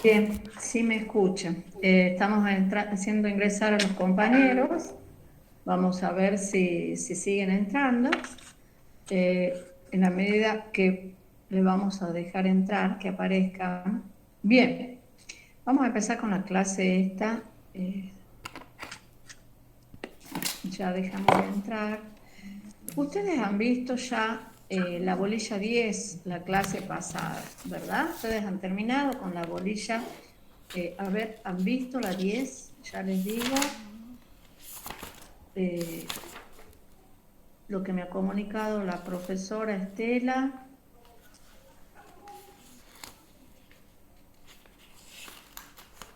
Bien, sí me escuchan. Estamos haciendo ingresar a los compañeros. Vamos a ver si siguen entrando. En la medida que le vamos a dejar entrar, que aparezcan. Bien, vamos a empezar con la clase esta. Ya dejamos de entrar. Ustedes han visto ya la bolilla 10 la clase pasada, ¿verdad? Ustedes han terminado con la bolilla. A ver, ¿han visto la 10? Ya les digo eh, lo que me ha comunicado la profesora Estela.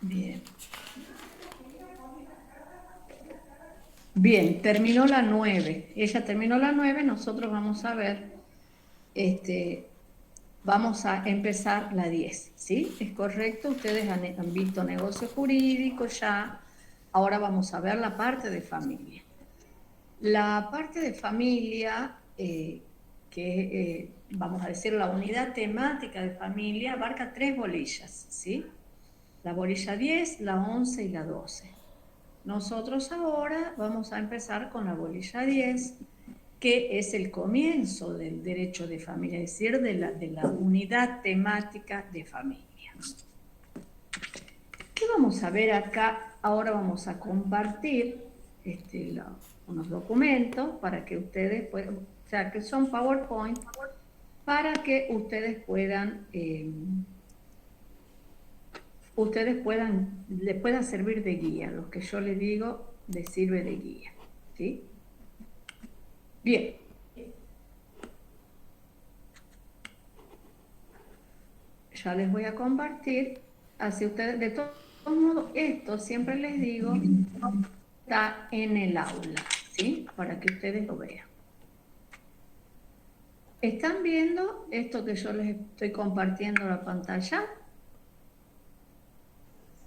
Bien. Bien, terminó la 9. Ella terminó la 9. Nosotros vamos a ver, vamos a empezar la 10. ¿Sí? Es correcto, ustedes han visto negocio jurídico ya. Ahora vamos a ver la parte de familia. La parte de familia, vamos a decir, la unidad temática de familia, abarca 3 bolillas, ¿sí? La bolilla 10, la 11 y la 12. Nosotros ahora vamos a empezar con la bolilla 10, que es el comienzo del derecho de familia, es decir, de la unidad temática de familia. ¿Qué vamos a ver acá? Ahora vamos a compartir unos documentos para que ustedes puedan, o sea, que son PowerPoint, para que les pueda servir de guía. Lo que yo les digo les sirve de guía. ¿Sí? Bien. Ya les voy a compartir. Así ustedes, de todos modos, esto siempre les digo, está en el aula, ¿sí? Para que ustedes lo vean. ¿Están viendo esto que yo les estoy compartiendo en la pantalla?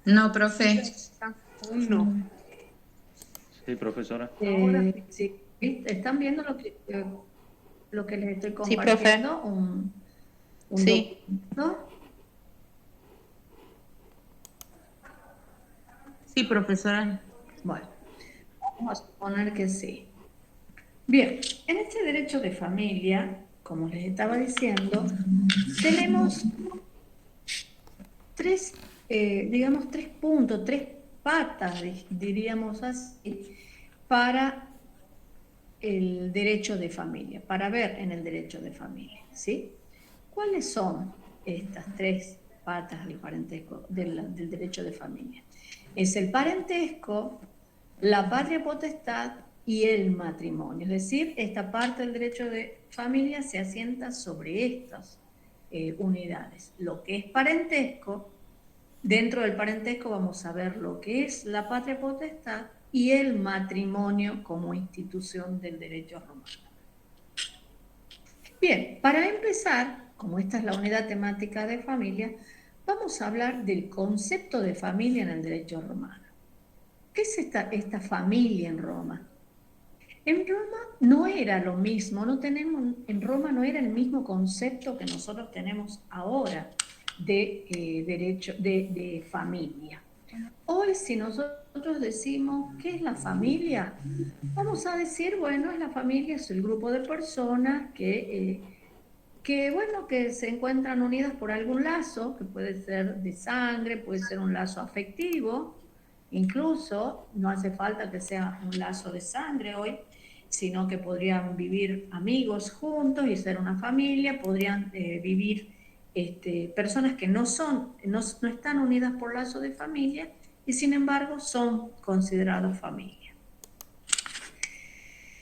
No, profe. Aún no. Sí, profesora. Sí, ¿viste? ¿Están viendo lo que les estoy Sí, profe. compartiendo? Un Sí. documento. Sí, profesora. Bueno, vamos a suponer que sí. Bien, en este derecho de familia, como les estaba diciendo, tenemos digamos, 3 puntos, 3 patas, diríamos así, para el derecho de familia, para ver en el derecho de familia, ¿sí? ¿Cuáles son estas 3 patas del parentesco, del derecho de familia? Es el parentesco, la patria potestad y el matrimonio. Es decir, esta parte del derecho de familia se asienta sobre estas unidades. Lo que es parentesco, dentro del parentesco vamos a ver lo que es la patria potestad y el matrimonio como institución del derecho romano. Bien, para empezar, como esta es la unidad temática de familia, vamos a hablar del concepto de familia en el derecho romano. ¿Qué es esta familia en Roma? En Roma no era lo mismo, en Roma no era el mismo concepto que nosotros tenemos ahora de derecho, de familia. Hoy, si nosotros decimos, ¿qué es la familia? Vamos a decir, bueno, la familia es el grupo de personas bueno, que se encuentran unidas por algún lazo, que puede ser de sangre, puede ser un lazo afectivo, incluso no hace falta que sea un lazo de sangre hoy, sino que podrían vivir amigos juntos y ser una familia, podrían vivir personas que no están unidas por lazo de familia y sin embargo son considerados familia.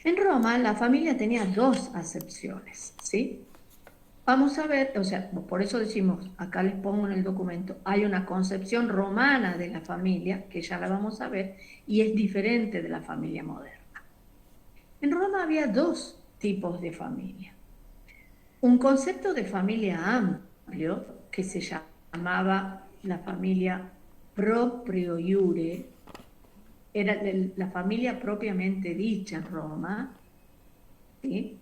En Roma la familia tenía 2 acepciones, ¿sí? Vamos a ver, o sea, por eso decimos, acá les pongo en el documento, hay una concepción romana de la familia, que ya la vamos a ver, y es diferente de la familia moderna. En Roma había 2 tipos de familia. Un concepto de familia amplio, que se llamaba la familia proprio iure, era la familia propiamente dicha en Roma, ¿sí?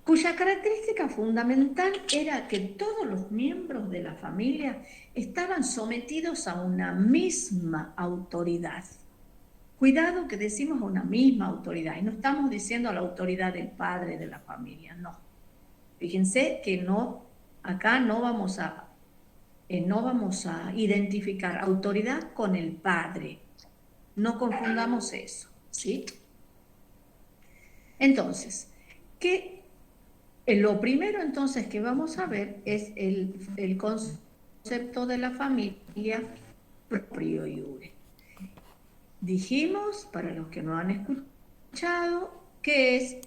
cuya característica fundamental era que todos los miembros de la familia estaban sometidos a una misma autoridad. Cuidado que decimos a una misma autoridad, y no estamos diciendo a la autoridad del padre de la familia, no. Fíjense que no, acá no vamos a identificar autoridad con el padre. No confundamos eso, ¿sí? Entonces, lo primero entonces que vamos a ver es el concepto de la familia proprio iure. Dijimos, para los que no han escuchado, que es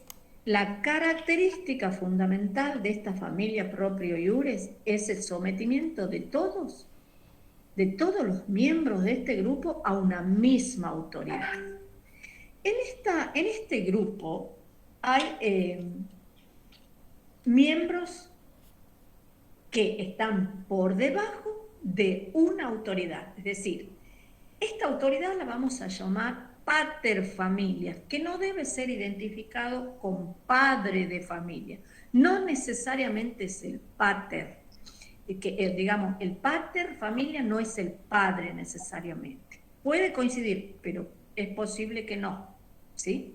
la característica fundamental de esta familia proprio iure es el sometimiento de todos los miembros de este grupo a una misma autoridad. En este grupo hay miembros que están por debajo de una autoridad, es decir, esta autoridad la vamos a llamar pater familia, que no debe ser identificado con padre de familia, no necesariamente es el pater, digamos, el pater familia no es el padre necesariamente, puede coincidir, pero es posible que no, ¿sí?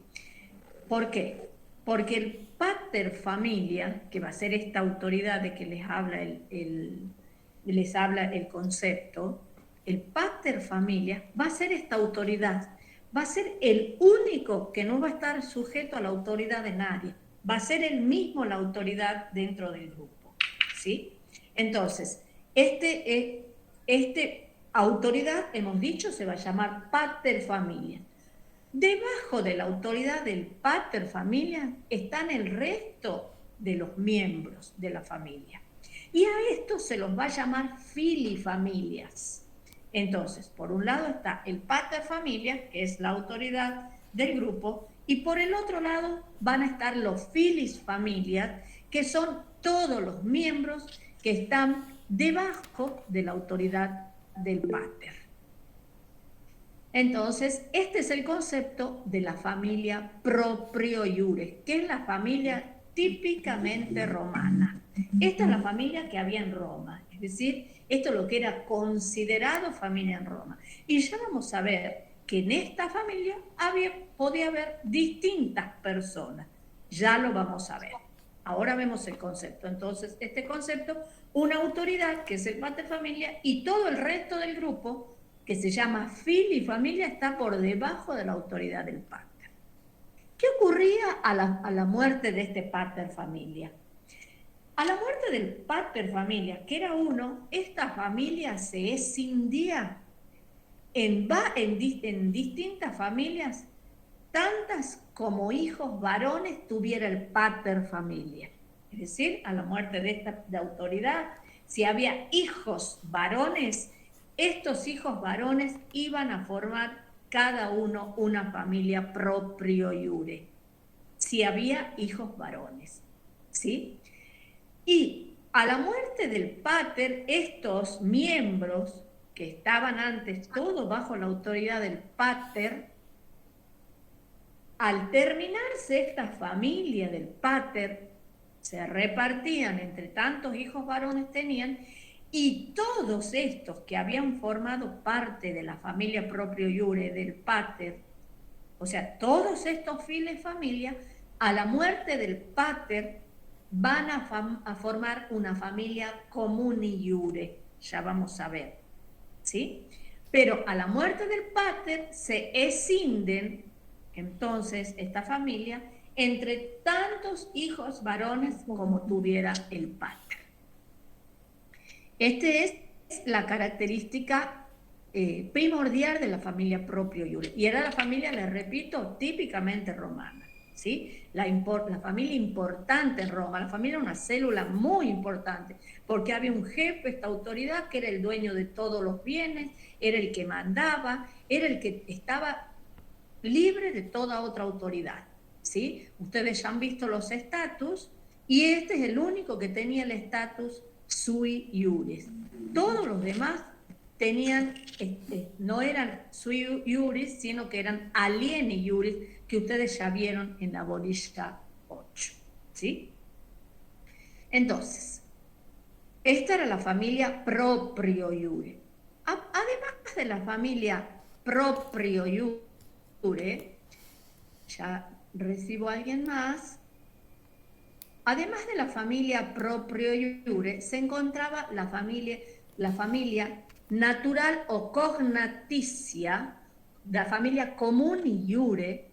¿Por qué? Porque el pater familia, que va a ser esta autoridad de que les habla el concepto, el pater familia va a ser esta autoridad, va a ser el único que no va a estar sujeto a la autoridad de nadie, va a ser él mismo la autoridad dentro del grupo, ¿sí? Entonces, este autoridad, hemos dicho, se va a llamar pater familia. Debajo de la autoridad del pater familia están el resto de los miembros de la familia. Y a esto se los va a llamar filifamilias. Entonces, por un lado está el pater familia, que es la autoridad del grupo, y por el otro lado van a estar los filis familias, que son todos los miembros que están debajo de la autoridad del pater. Entonces, este es el concepto de la familia proprio iure, que es la familia típicamente romana. Esta es la familia que había en Roma, es decir, esto es lo que era considerado familia en Roma. Y ya vamos a ver que en esta familia podía haber distintas personas. Ya lo vamos a ver. Ahora vemos el concepto. Entonces, este concepto, una autoridad que es el pater familia y todo el resto del grupo que se llama filifamilia está por debajo de la autoridad del pater. ¿Qué ocurría a la muerte de este pater familia? A la muerte del pater familia, que era uno, esta familia se escindía en distintas familias, tantas como hijos varones tuviera el pater familia. Es decir, a la muerte de esta autoridad, si había hijos varones, estos hijos varones iban a formar cada uno una familia proprio iure, si había hijos varones, ¿sí? Y a la muerte del pater, estos miembros que estaban antes todos bajo la autoridad del pater, al terminarse esta familia del pater, se repartían entre tantos hijos varones tenían, y todos estos que habían formado parte de la familia proprio iure del pater, o sea, todos estos files familia, a la muerte del pater van a formar una familia comuni iure, ya vamos a ver, ¿sí? Pero a la muerte del pater se escinden entonces esta familia entre tantos hijos varones como tuviera el pater. Esta es la característica primordial de la familia proprio iure. Y era la familia, les repito, típicamente romana, ¿sí? La familia importante en Roma, la familia era una célula muy importante, porque había un jefe, esta autoridad, que era el dueño de todos los bienes, era el que mandaba, era el que estaba libre de toda otra autoridad, ¿sí? Ustedes ya han visto los estatus, y este es el único que tenía el estatus sui iuris. Todos los demás tenían, no eran sui iuris, sino que eran alieni iuris, que ustedes ya vieron en la bolilla 8, ¿sí? Entonces, esta era la familia proprio iure. Además de la familia proprio iure, ya recibo a alguien más. Además de la familia proprio iure, se encontraba la familia natural o cognaticia, la familia comuni iure.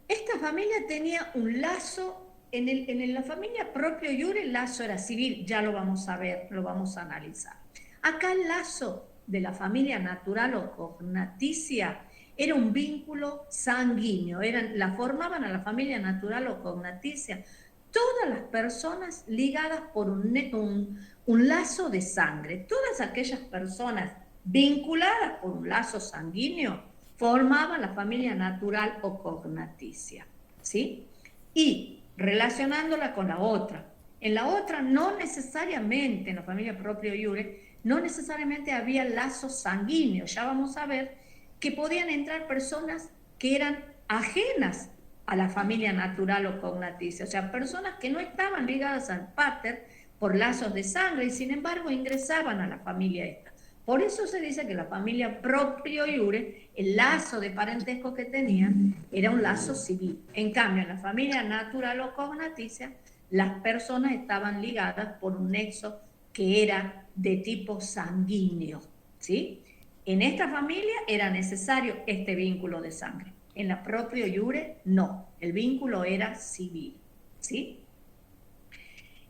Esta familia tenía un lazo, en la familia proprio iure el lazo era civil, ya lo vamos a ver, lo vamos a analizar. Acá el lazo de la familia natural o cognaticia era un vínculo sanguíneo, la formaban a la familia natural o cognaticia todas las personas ligadas por un lazo de sangre, todas aquellas personas vinculadas por un lazo sanguíneo formaban la familia natural o cognaticia, ¿sí? Y relacionándola con la otra, en la otra no necesariamente, en la familia proprio iure, no necesariamente había lazos sanguíneos, ya vamos a ver que podían entrar personas que eran ajenas a la familia natural o cognaticia, o sea, personas que no estaban ligadas al pater por lazos de sangre y sin embargo ingresaban a la familia esta. Por eso se dice que la familia proprio iure, el lazo de parentesco que tenían era un lazo civil. En cambio, en la familia natural o cognaticia, las personas estaban ligadas por un nexo que era de tipo sanguíneo, ¿sí? En esta familia era necesario este vínculo de sangre. En la proprio iure, no. El vínculo era civil, ¿sí?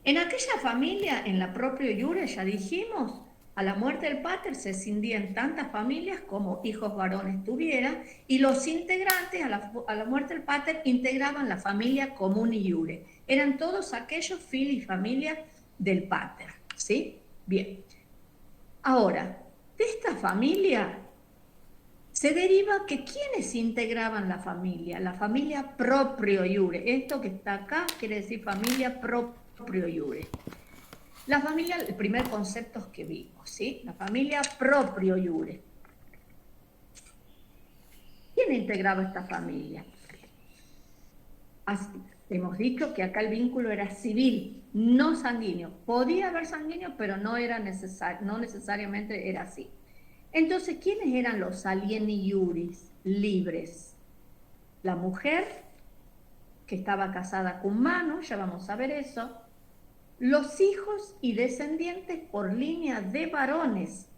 En aquella familia, en la proprio iure, ya dijimos, a la muerte del pater se escindían tantas familias como hijos varones tuviera, y los integrantes a la muerte del pater integraban la familia comuni iure. Eran todos aquellos fili y familia del pater, ¿sí? Bien. Ahora, de esta familia se deriva que ¿quiénes integraban la familia proprio iure. Esto que está acá quiere decir familia proprio iure. La familia, el primer concepto que vimos, ¿sí? La familia proprio iure. ¿Quién integraba esta familia? Así, hemos dicho que acá el vínculo era civil, no sanguíneo. Podía haber sanguíneo, pero no necesariamente era así. Entonces, ¿quiénes eran los alieni iuris libres? La mujer, que estaba casada con mano, ya vamos a ver eso. Los hijos y descendientes por línea de varones,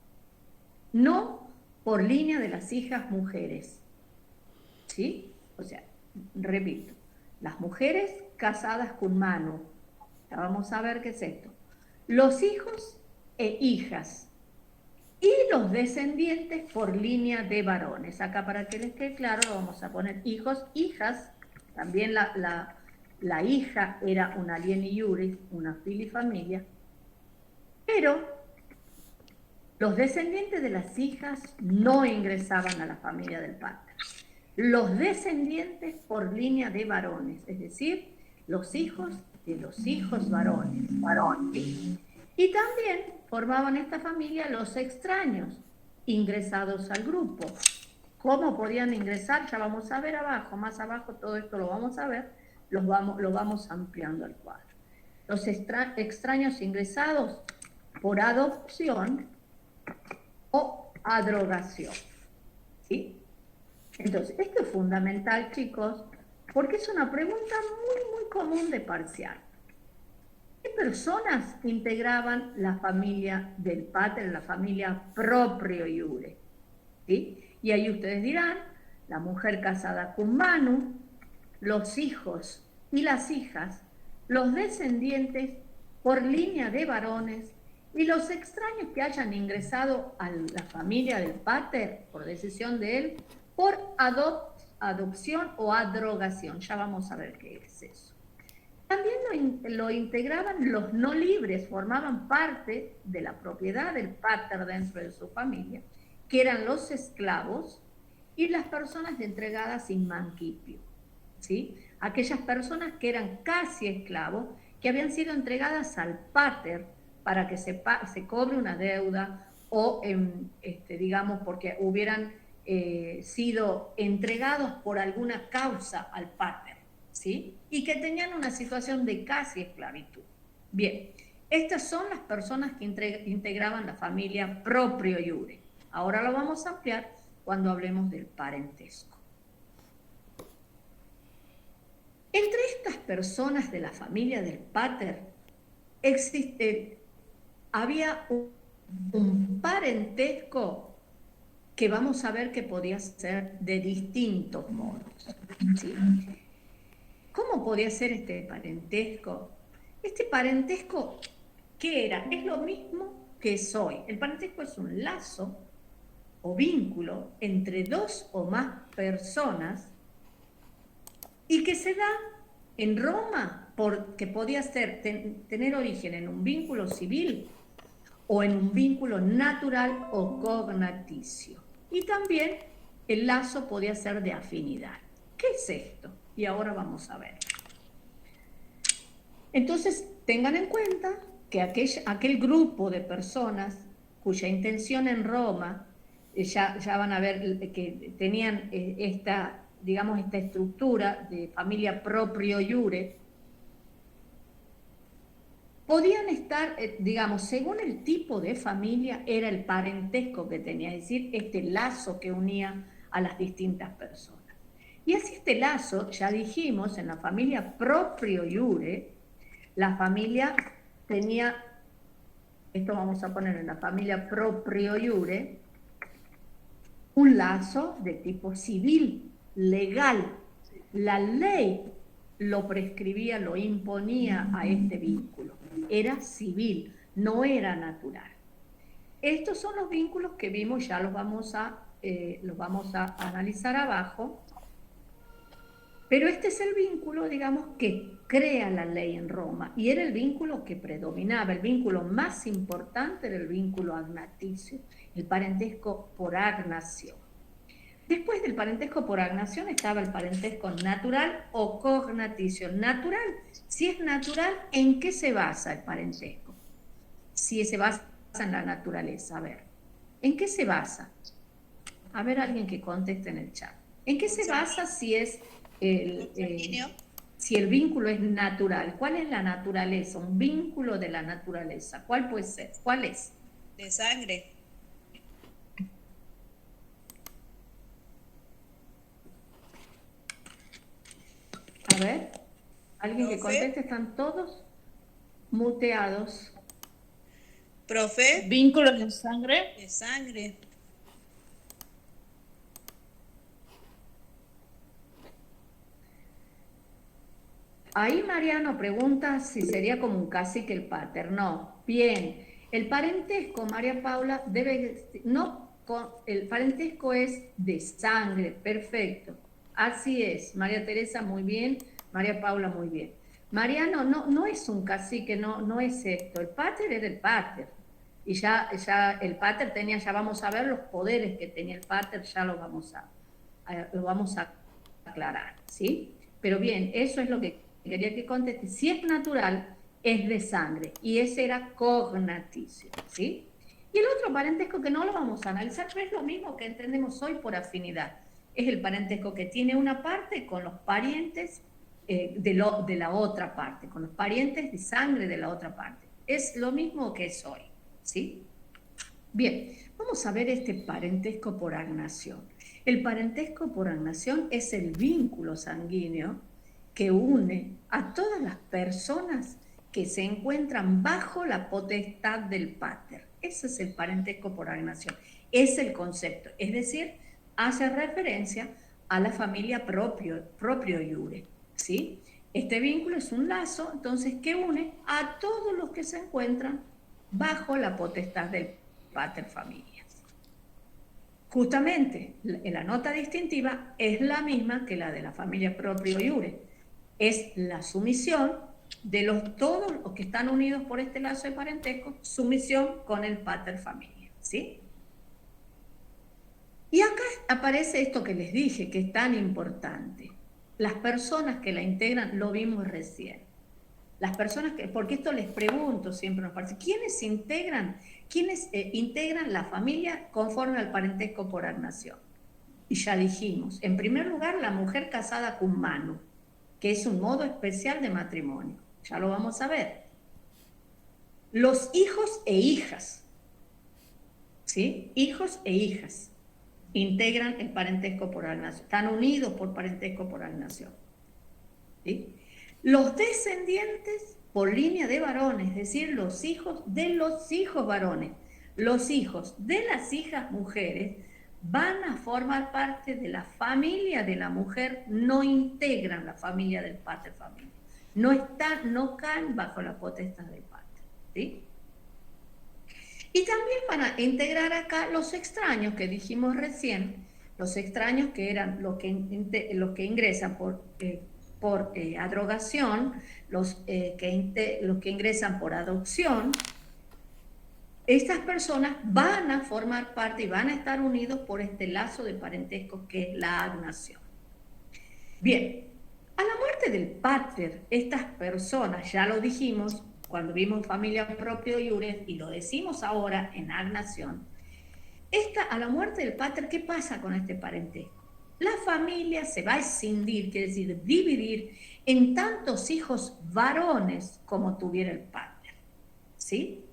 no por línea de las hijas mujeres. ¿Sí? O sea, repito, las mujeres casadas con mano, ya vamos a ver qué es esto. Los hijos e hijas y los descendientes por línea de varones. Acá para que les quede claro vamos a poner hijos, hijas, también la hija era una alieni iuris, una filifamilia, pero los descendientes de las hijas no ingresaban a la familia del padre. Los descendientes por línea de varones, es decir, los hijos de los hijos varones. Y también formaban esta familia los extraños ingresados al grupo. ¿Cómo podían ingresar? Ya vamos a ver abajo, más abajo todo esto lo vamos a ver, lo vamos ampliando al cuadro. Los extraños ingresados por adopción o adrogación, ¿sí? Entonces, esto es fundamental, chicos, porque es una pregunta muy común de parcial. ¿Qué personas integraban la familia del pater, la familia proprio iure? ¿Sí? Y ahí ustedes dirán, la mujer casada con manu, los hijos y las hijas, los descendientes por línea de varones y los extraños que hayan ingresado a la familia del pater por decisión de él, por adopción o adrogación. Ya vamos a ver qué es eso. También lo integraban los no libres, formaban parte de la propiedad del pater dentro de su familia, que eran los esclavos y las personas entregadas sin mancipio, ¿sí? Aquellas personas que eran casi esclavos, que habían sido entregadas al pater para que se cobre una deuda o, digamos, porque hubieran sido entregados por alguna causa al pater, ¿sí? Y que tenían una situación de casi esclavitud. Bien, estas son las personas que integraban la familia proprio iure. Ahora lo vamos a ampliar cuando hablemos del parentesco. Entre estas personas de la familia del pater había un parentesco que vamos a ver que podía ser de distintos modos, ¿sí? ¿Cómo podía ser este parentesco? Este parentesco, ¿qué era? Es lo mismo que soy. El parentesco es un lazo o vínculo entre dos o más personas y que se da en Roma porque podía ser, tener origen en un vínculo civil o en un vínculo natural o cognaticio. Y también el lazo podía ser de afinidad. ¿Qué es esto? Y ahora vamos a ver. Entonces, tengan en cuenta que aquel grupo de personas cuya intención en Roma, ya van a ver que tenían esta estructura de familia proprio iure, podían estar, según el tipo de familia, era el parentesco que tenía, es decir, este lazo que unía a las distintas personas. Y así este lazo, ya dijimos, en la familia proprio iure, la familia tenía, esto vamos a poner en la familia proprio iure, un lazo de tipo civil, legal. La ley lo prescribía, lo imponía a este vínculo. Era civil, no era natural. Estos son los vínculos que vimos, ya los vamos a analizar abajo. Pero este es el vínculo, digamos, que crea la ley en Roma y era el vínculo que predominaba, el vínculo más importante era el vínculo agnaticio, el parentesco por agnación. Después del parentesco por agnación estaba el parentesco natural o cognaticio. Natural, si es natural, ¿en qué se basa el parentesco? Si se basa en la naturaleza, a ver, ¿en qué se basa? A ver, alguien que conteste en el chat. ¿En qué se basa si es si el vínculo es natural? ¿Cuál es la naturaleza? Un vínculo de la naturaleza. ¿Cuál puede ser? ¿Cuál es? De sangre. A ver, alguien que conteste, están todos muteados. Profe. ¿Vínculos de sangre? De sangre. Ahí Mariano pregunta si sería como un cacique el pater. No, bien. El parentesco, María Paula, el parentesco es de sangre, perfecto. Así es, María Teresa, muy bien, María Paula, muy bien. Mariano, no es un cacique, no es esto. El pater era el pater. Y ya el pater tenía, ya vamos a ver los poderes que tenía el pater, ya lo vamos a aclarar, ¿sí? Pero bien, eso es lo que quería que conteste. Si es natural, es de sangre, y ese era cognaticio, ¿sí? Y el otro parentesco que no lo vamos a analizar, pero es lo mismo que entendemos hoy por afinidad. Es el parentesco que tiene una parte con los parientes de la otra parte, con los parientes de sangre de la otra parte. Es lo mismo que es hoy, ¿sí? Bien, vamos a ver este parentesco por agnación. El parentesco por agnación es el vínculo sanguíneo que une a todas las personas que se encuentran bajo la potestad del pater. Ese es el parentesco por agnación, es el concepto, es decir, hace referencia a la familia proprio iure, ¿sí? Este vínculo es un lazo, entonces, que une a todos los que se encuentran bajo la potestad del pater familias. Justamente, la nota distintiva es la misma que la de la familia proprio iure. Es la sumisión de todos los que están unidos por este lazo de parentesco, sumisión con el pater familia, ¿sí? Y acá aparece esto que les dije, que es tan importante. Las personas que la integran, lo vimos recién. Las personas que, porque esto les pregunto siempre, nos parece, ¿quiénes integran la familia conforme al parentesco por agnación? Y ya dijimos, en primer lugar, la mujer casada cum manu, que es un modo especial de matrimonio. Ya lo vamos a ver. Los hijos e hijas, ¿sí? Hijos e hijas integran el parentesco por alienación, están unidos por parentesco por alienación, ¿sí? Los descendientes por línea de varones, es decir, los hijos de los hijos varones, los hijos de las hijas mujeres, van a formar parte de la familia de la mujer, no integran la familia del pater familia, no caen bajo la potestad del pater, ¿sí? Y también van a integrar acá los extraños que dijimos recién, los extraños que eran los que ingresan por adrogación, los que ingresan por adopción. Estas personas van a formar parte y van a estar unidos por este lazo de parentesco que es la agnación. Bien, a la muerte del pater, estas personas, ya lo dijimos cuando vimos familia proprio iure y lo decimos ahora en agnación, a la muerte del pater, ¿qué pasa con este parentesco? La familia se va a escindir, quiere decir dividir, en tantos hijos varones como tuviera el pater, ¿sí?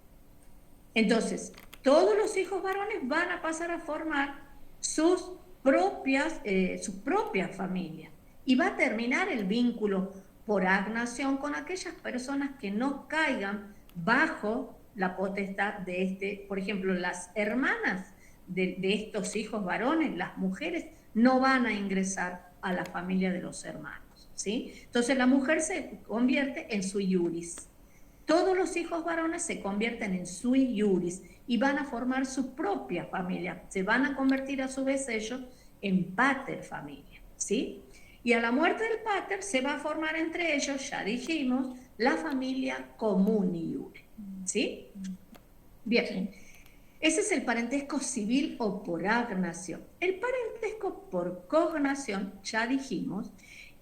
Entonces, todos los hijos varones van a pasar a formar su propia familia y va a terminar el vínculo por agnación con aquellas personas que no caigan bajo la potestad de por ejemplo, las hermanas de estos hijos varones, las mujeres, no van a ingresar a la familia de los hermanos, ¿sí? Entonces la mujer se convierte en sui iuris. Todos los hijos varones se convierten en sui iuris y van a formar su propia familia. Se van a convertir a su vez ellos en pater familia, ¿sí? Y a la muerte del pater se va a formar entre ellos, ya dijimos, la familia comuni iure, ¿sí? Bien, ese es el parentesco civil o por agnación. El parentesco por cognación, ya dijimos,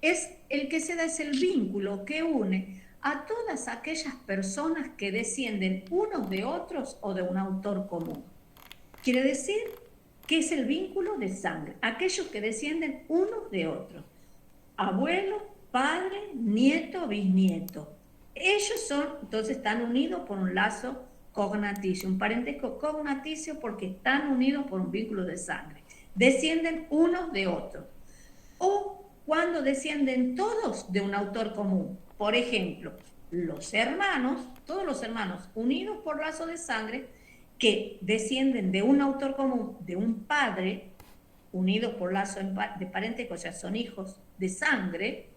es el que se da, es el vínculo que une a todas aquellas personas que descienden unos de otros o de un autor común. Quiere decir que es el vínculo de sangre, aquellos que descienden unos de otros. Abuelo, padre, nieto, bisnieto. Ellos entonces están unidos por un lazo cognaticio, un parentesco cognaticio porque están unidos por un vínculo de sangre. Descienden unos de otros. O cuando descienden todos de un autor común. Por ejemplo, todos los hermanos unidos por lazo de sangre que descienden de un autor común, de un padre, unidos por lazo de parentesco, o sea, son hijos de sangre,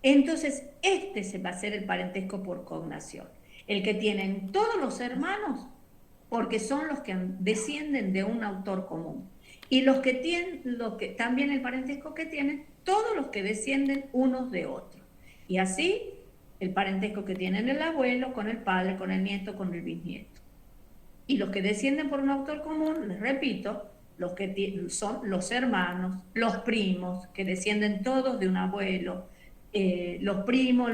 entonces se va a hacer el parentesco por cognación. El que tienen todos los hermanos, porque son los que descienden de un autor común. Y también el parentesco que tienen, todos los que descienden unos de otros. Y así, el parentesco que tienen el abuelo con el padre, con el nieto, con el bisnieto. Y los que descienden por un autor común, les repito, los que son los hermanos, los primos, que descienden todos de un abuelo, los primos,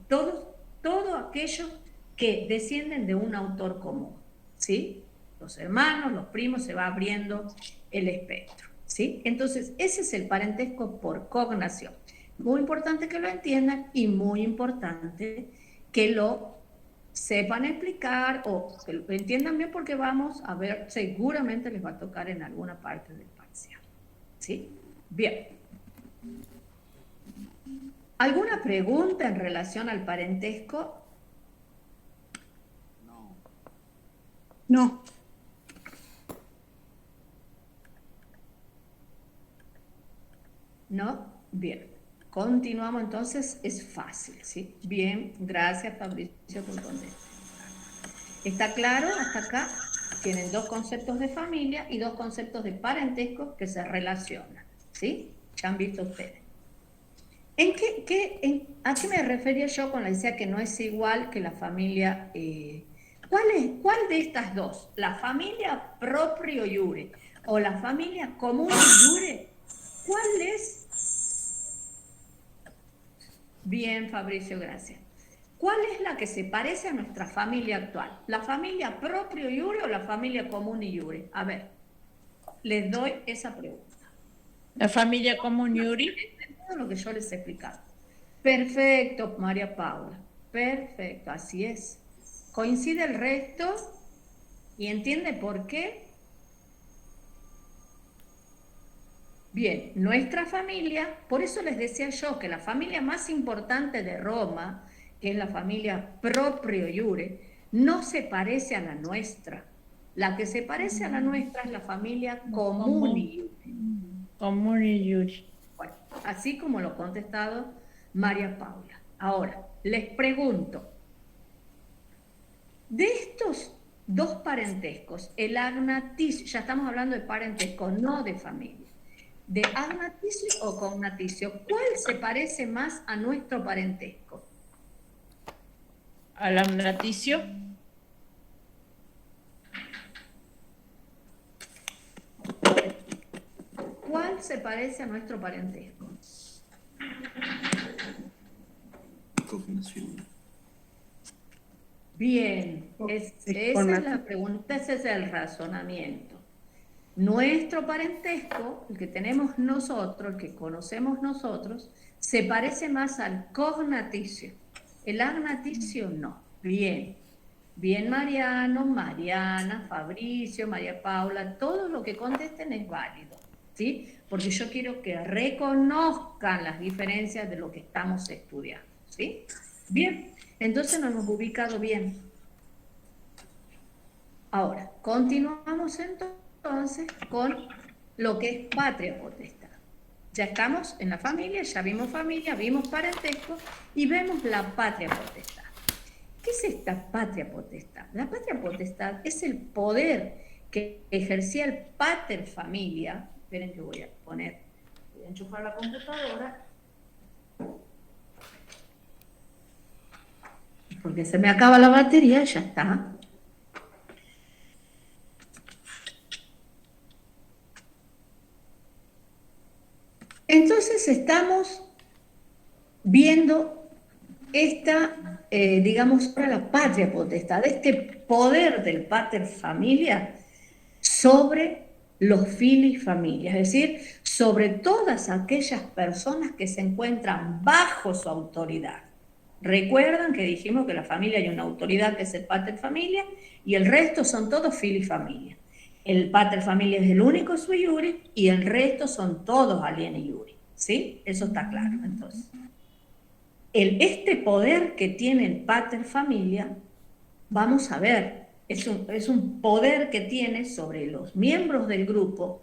todos aquellos que descienden de un autor común, ¿sí? Los hermanos, los primos, se va abriendo el espectro, ¿sí? Entonces, ese es el parentesco por cognación. Muy importante que lo entiendan y muy importante que lo sepan explicar o que lo entiendan bien porque vamos a ver, seguramente les va a tocar en alguna parte del parcial, ¿sí? Bien. ¿Alguna pregunta en relación al parentesco? No. ¿No? Bien. Continuamos entonces, es fácil, ¿sí? Bien, gracias Fabricio por contestar. ¿Está claro hasta acá? Tienen dos conceptos de familia y dos conceptos de parentesco que se relacionan, ¿sí? Ya han visto ustedes. ¿A qué me refería yo cuando decía que no es igual que la familia? ¿Cuál de estas dos? ¿La familia proprio iure o la familia común iure? ¿Cuál es? Bien, Fabricio, gracias. ¿Cuál es la que se parece a nuestra familia actual? ¿La familia proprio iure o la familia común iure? A ver, les doy esa pregunta. La familia común iure. es lo que yo les he explicado. Perfecto, María Paula. Perfecto, así es. ¿Coincide el resto? ¿Y entiende por qué? Bien, nuestra familia, por eso les decía yo que la familia más importante de Roma, que es la familia proprio iure, no se parece a la nuestra. La que se parece a la nuestra es la familia comuni iure. Comuni iure. Bueno, así como lo ha contestado María Paula. Ahora, les pregunto, de estos dos parentescos, el agnaticio, ya estamos hablando de parentesco, no de familia, de agnaticio o cognaticio, ¿cuál se parece más a nuestro parentesco? Al agnaticio. ¿Cuál se parece a nuestro parentesco? Cognación. Bien, esa es la pregunta, ese es el razonamiento. Nuestro parentesco, el que tenemos nosotros, el que conocemos nosotros, se parece más al cognaticio. El agnaticio no. Bien. Bien, Mariano, Mariana, Fabricio, María Paula, todo lo que contesten es válido, ¿sí? Porque yo quiero que reconozcan las diferencias de lo que estamos estudiando, ¿sí? Bien, entonces nos hemos ubicado bien. Ahora, continuamos entonces con lo que es patria potestad. Ya estamos en la familia, ya vimos familia, vimos parentesco y vemos la patria potestad. ¿Qué es esta patria potestad? La patria potestad es el poder que ejercía el pater familia. Esperen que voy a enchufar la computadora. Porque se me acaba la batería, ya está. Entonces estamos viendo esta, digamos, ahora la patria potestad, este poder del pater familia sobre los fili familia, es decir, sobre todas aquellas personas que se encuentran bajo su autoridad. Recuerdan que dijimos que la familia hay una autoridad que es el pater familia y el resto son todos fili familia. El pater familia es el único sui iure y el resto son todos alieni iure, ¿sí? Eso está claro, entonces. Este poder que tiene el pater familia, vamos a ver, es un poder que tiene sobre los miembros del grupo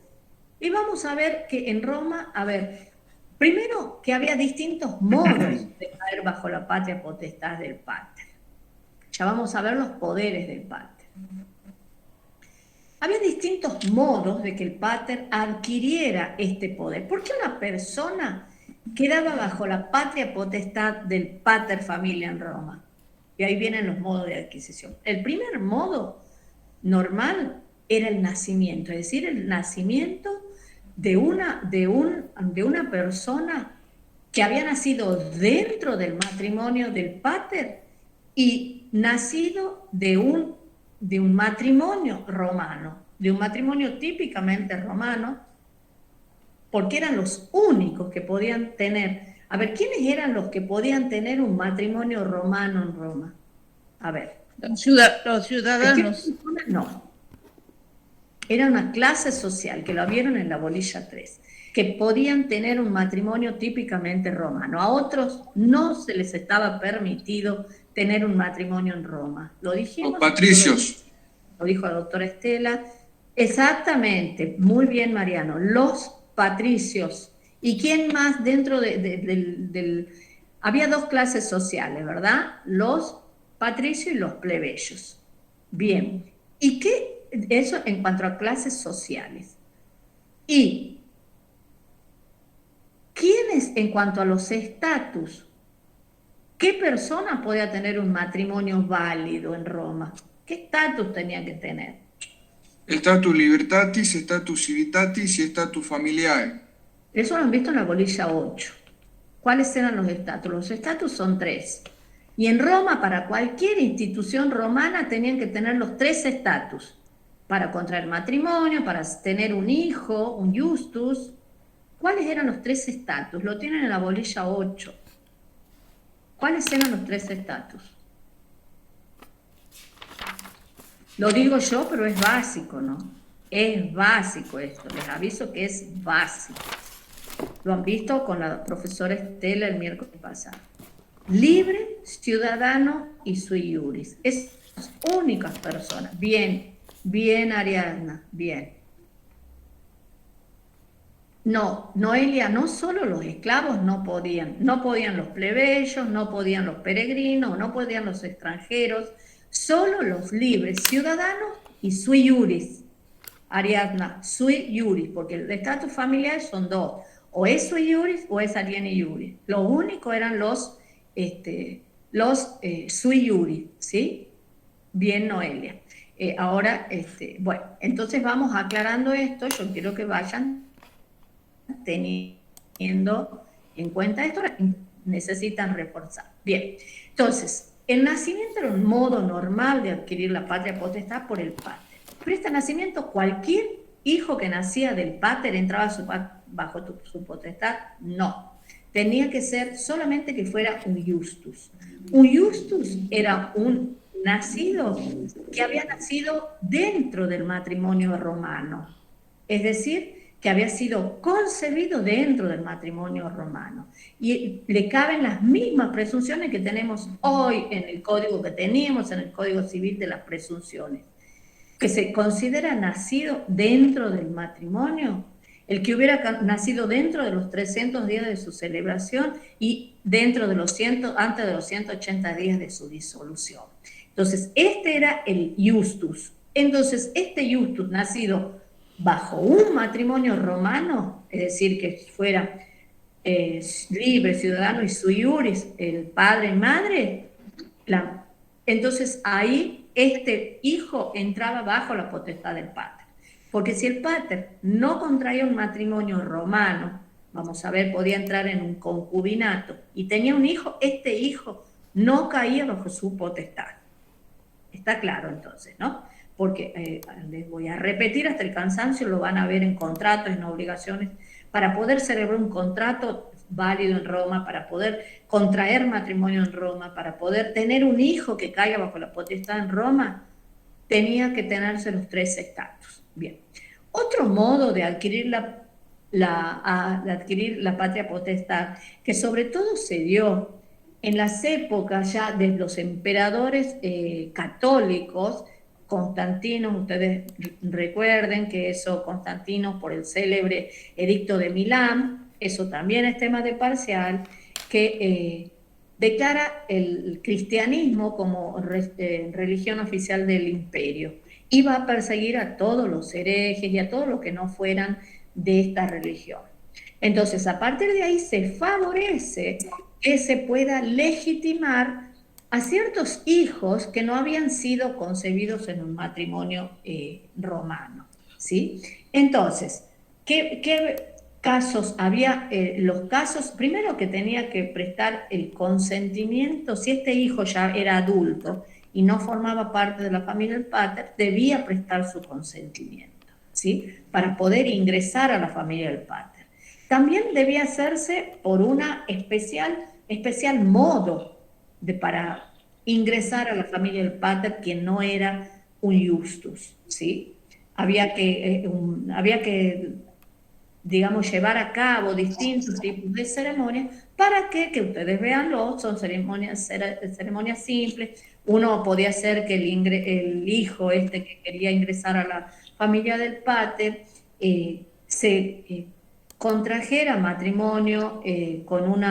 y vamos a ver que en Roma, a ver, primero que había distintos modos de caer bajo la patria potestad del pater. Ya vamos a ver los poderes del pater. Había distintos modos de que el pater adquiriera este poder. ¿Por qué una persona quedaba bajo la patria potestad del pater familia en Roma? Y ahí vienen los modos de adquisición. El primer modo normal era el nacimiento, es decir, el nacimiento de una persona que había nacido dentro del matrimonio del pater y nacido de un matrimonio romano, de un matrimonio típicamente romano, porque eran los únicos que podían tener. A ver, ¿quiénes eran los que podían tener un matrimonio romano en Roma? A ver. Los ciudadanos. No. Era una clase social, que lo vieron en la bolilla 3, que podían tener un matrimonio típicamente romano. A otros no se les estaba permitido tener un matrimonio en Roma. Lo dijimos. Los patricios. Lo dijo la doctora Estela. Exactamente, muy bien, Mariano. Los patricios. ¿Y quién más dentro del... Había dos clases sociales, ¿verdad? Los patricios y los plebeyos. Bien. ¿Y qué? Eso en cuanto a clases sociales. ¿Y quiénes en cuanto a los estatus? ¿Qué persona podía tener un matrimonio válido en Roma? ¿Qué estatus tenía que tener? Status libertatis, status civitatis y status familiae. Eso lo han visto en la bolilla 8. ¿Cuáles eran los estatus? Los estatus son 3. Y en Roma, para cualquier institución romana, tenían que tener los 3 estatus. Para contraer matrimonio, para tener un hijo, un justus, ¿Cuáles eran los 3 estatus? Lo tienen en la bolilla 8. ¿Cuáles eran los 3 estatus? Lo digo yo, pero es básico, ¿no? Es básico esto, les aviso que es básico. Lo han visto con la profesora Estela el miércoles pasado. Libre, ciudadano y sui iuris. Es las únicas personas. Bien, bien, Ariadna, bien. No, Noelia, no solo los esclavos no podían los plebeyos, no podían los peregrinos, no podían los extranjeros, solo los libres, ciudadanos y sui iuris. Ariadna, sui iuris, porque el estatus familiar son 2, o es sui iuris o es alieni iuris. Lo único eran los sui iuris, ¿sí? Bien, Noelia. Ahora, bueno, entonces vamos aclarando esto, yo quiero que vayan teniendo en cuenta esto, necesitan reforzar. Bien, entonces, el nacimiento era un modo normal de adquirir la patria potestad por el pater. Pero este nacimiento, cualquier hijo que nacía del pater entraba bajo su potestad, no. Tenía que ser solamente que fuera un justus. Un justus era un nacido que había nacido dentro del matrimonio romano, es decir, que había sido concebido dentro del matrimonio romano. Y le caben las mismas presunciones que tenemos hoy en el código que teníamos, en el Código Civil de las presunciones. Que se considera nacido dentro del matrimonio, el que hubiera nacido dentro de los 300 días de su celebración y dentro de antes de los 180 días de su disolución. Entonces, este era el justus. Entonces, este justus nacido bajo un matrimonio romano, es decir, que fuera libre, ciudadano y sui iuris, el padre y madre, entonces ahí este hijo entraba bajo la potestad del pater. Porque si el pater no contraía un matrimonio romano, vamos a ver, podía entrar en un concubinato y tenía un hijo, este hijo no caía bajo su potestad. Está claro entonces, ¿no? Porque les voy a repetir hasta el cansancio, lo van a ver en contratos, en obligaciones, para poder celebrar un contrato válido en Roma, para poder contraer matrimonio en Roma, para poder tener un hijo que caiga bajo la potestad en Roma, tenía que tenerse los 3 estatus. Bien. Otro modo de adquirir la patria potestad, que sobre todo se dio en las épocas ya de los emperadores católicos, Constantino, ustedes recuerden que eso, Constantino por el célebre edicto de Milán, eso también es tema de parcial, que declara el cristianismo como religión oficial del imperio y va a perseguir a todos los herejes y a todos los que no fueran de esta religión. Entonces, a partir de ahí se favorece que se pueda legitimar a ciertos hijos que no habían sido concebidos en un matrimonio romano, ¿sí? Entonces, ¿qué casos había? Los casos, primero que tenía que prestar el consentimiento, si este hijo ya era adulto y no formaba parte de la familia del pater, debía prestar su consentimiento, ¿sí? Para poder ingresar a la familia del pater. También debía hacerse por una especial modo para ingresar a la familia del pater quien no era un justus, ¿sí? Había que, digamos, llevar a cabo distintos tipos de ceremonias para que ustedes veanlo, son ceremonias simples. Uno podía ser que el hijo que quería ingresar a la familia del pater se contrajera matrimonio con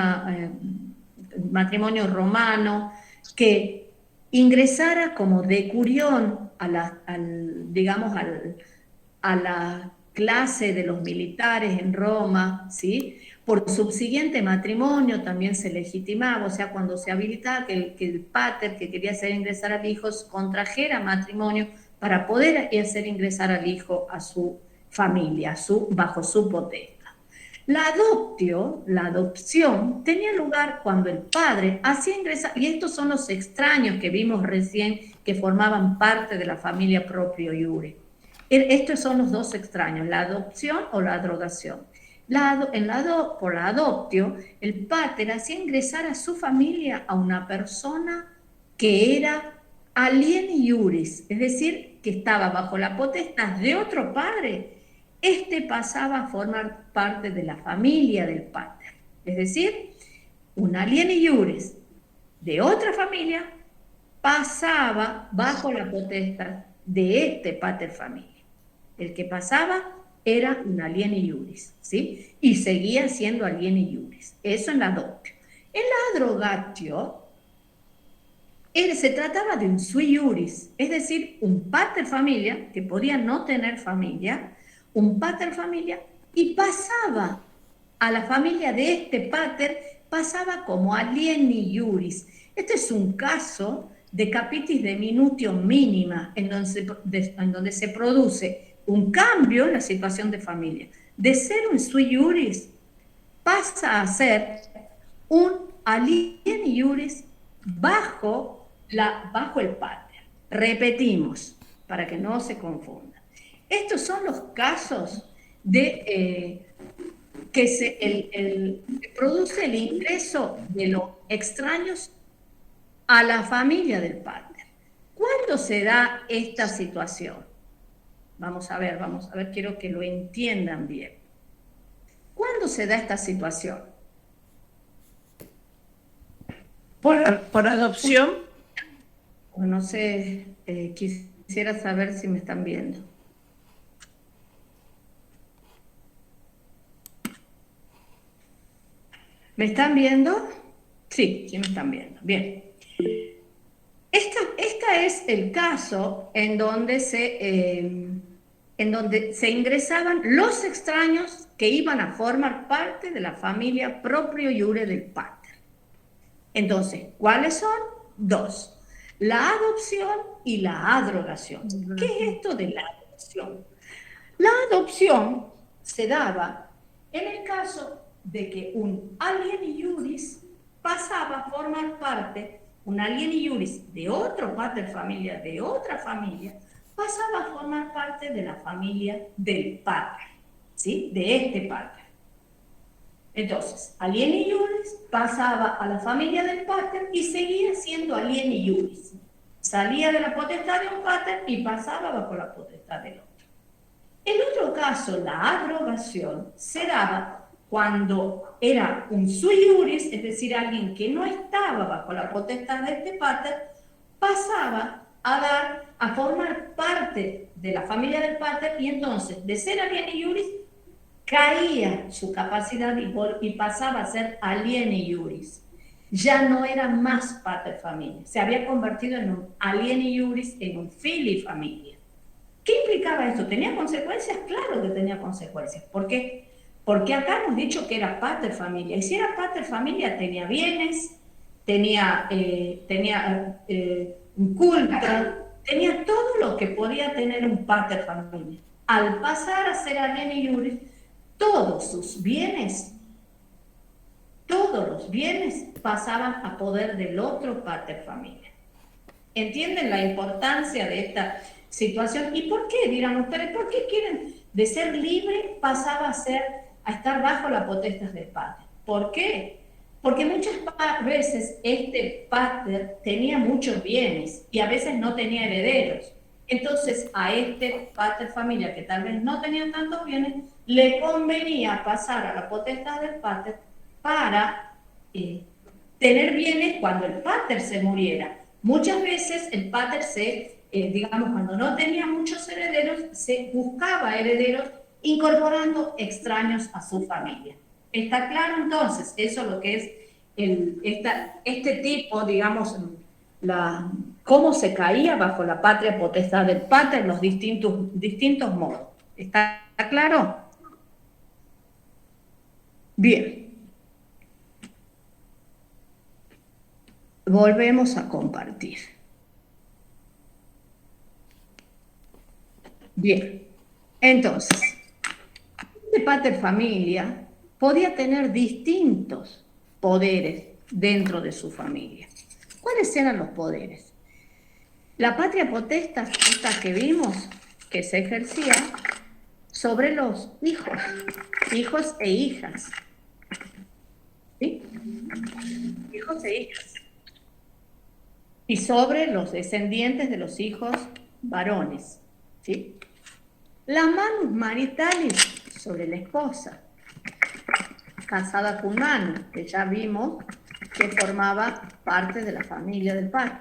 matrimonio romano, que ingresara como decurión a la clase de los militares en Roma, ¿sí? Por subsiguiente matrimonio también se legitimaba, o sea, cuando se habilitaba que el pater que quería hacer ingresar al hijo contrajera matrimonio para poder hacer ingresar al hijo a su familia, bajo su potestad. La adopción tenía lugar cuando el padre hacía ingresar, y estos son los extraños que vimos recién que formaban parte de la familia proprio iure. Estos son los 2 extraños, la adopción o la drogación. por la adoptio, el pater hacía ingresar a su familia a una persona que era alieni iuris, es decir, que estaba bajo la potestad de otro padre. Este pasaba a formar parte de la familia del pater, es decir, un alieni iuris de otra familia pasaba bajo la potestad de este pater familia. El que pasaba era un alieni iuris, ¿sí? Y seguía siendo alieni iuris. Eso en la adoptio. En la adrogatio, se trataba de un sui iuris, es decir, un pater familia, que podía no tener familia, un pater familia, y pasaba a la familia de este pater, pasaba como alieni iuris. Este es un caso de capitis de minutio mínima, en donde se produce un cambio en la situación de familia. De ser un sui iuris, pasa a ser un alieni iuris bajo el pater. Repetimos, para que no se confunda. Estos son los casos de que se produce el ingreso de los extraños a la familia del pater. ¿Cuándo se da esta situación? Vamos a ver, quiero que lo entiendan bien. ¿Cuándo se da esta situación? Por adopción. No sé, quisiera saber si me están viendo. ¿Me están viendo? Sí, sí me están viendo. Bien. Esta es el caso en donde se ingresaban los extraños que iban a formar parte de la familia proprio iure del pater. Entonces, ¿cuáles son? Dos. La adopción y la adrogación. ¿Qué es esto de la adopción? La adopción se daba en el caso de que un alieni iuris pasaba a formar parte, un alieni iuris de otro pater familia, de otra familia, pasaba a formar parte de la familia del pater, ¿sí? De este pater. Entonces, alieni iuris pasaba a la familia del pater y seguía siendo alieni iuris. Salía de la potestad de un pater y pasaba bajo la potestad del otro. En otro caso, la adrogación se daba cuando era un sui iuris, es decir, alguien que no estaba bajo la potestad de este pater, pasaba a formar parte de la familia del pater y entonces, de ser alieni iuris, caía su capacidad y pasaba a ser alieni iuris. Ya no era más pater familia, se había convertido en un alieni iuris, en un fili familia. ¿Qué implicaba esto? ¿Tenía consecuencias? Claro que tenía consecuencias. ¿Por qué? Porque acá hemos dicho que era pater familia, y si era pater familia tenía bienes, tenía un culto, tenía todo lo que podía tener un pater familia. Al pasar a ser alieni iuris, todos los bienes pasaban a poder del otro pater familia. ¿Entienden la importancia de esta situación? ¿Y por qué, dirán ustedes, por qué quieren de ser libre pasaba a estar bajo la potestad del pater? ¿Por qué? Porque muchas veces este pater tenía muchos bienes y a veces no tenía herederos. Entonces a este pater familia que tal vez no tenía tantos bienes, le convenía pasar a la potestad del pater para tener bienes cuando el pater se muriera. Muchas veces el pater cuando no tenía muchos herederos, se buscaba herederos incorporando extraños a su familia. ¿Está claro entonces? Eso es lo que es este tipo, digamos, cómo se caía bajo la patria potestad del pater, los distintos modos. ¿Está claro? Bien. Volvemos a compartir. Bien. Entonces, este pater familia podía tener distintos poderes dentro de su familia. ¿Cuáles eran los poderes? La patria potestad, esta que vimos, que se ejercía sobre los hijos e hijas. ¿Sí? Hijos e hijas. Y sobre los descendientes de los hijos varones. ¿Sí? La manus maritalis sobre la esposa, casada con mano, que ya vimos que formaba parte de la familia del padre.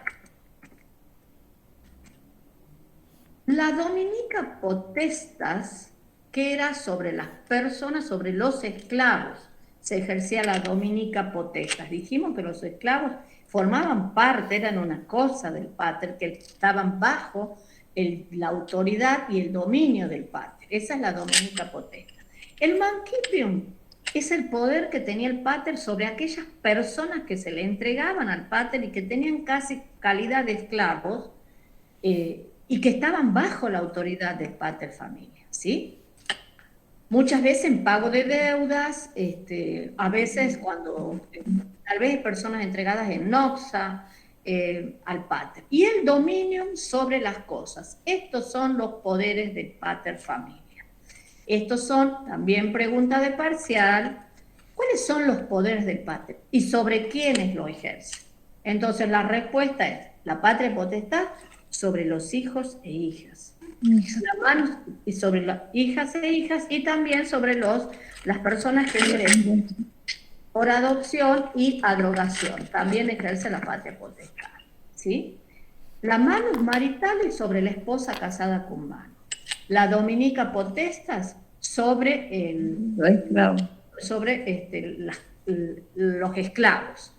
La dominica potestas, que era sobre las personas, sobre los esclavos, se ejercía la dominica potestas. Dijimos que los esclavos formaban parte, eran una cosa del pater, que estaban bajo la autoridad y el dominio del pater. Esa es la dominica potestas. El mancipium es el poder que tenía el pater sobre aquellas personas que se le entregaban al pater y que tenían casi calidad de esclavos, y que estaban bajo la autoridad del pater familia, ¿sí? Muchas veces en pago de deudas, a veces cuando tal vez personas entregadas en noxa al pater. Y el dominio sobre las cosas. Estos son los poderes del pater familia. Estos son, también pregunta de parcial, ¿cuáles son los poderes del pater? ¿Y sobre quiénes lo ejerce? Entonces la respuesta es, la patria potestad sobre los hijos e hijas. La mano y sobre las hijas e hijas, y también sobre las personas que ingresan por adopción y adrogación. También ejerce la patria potestad. ¿Sí? La manus maritales sobre la esposa casada con mano. La dominica potestas sobre los esclavos.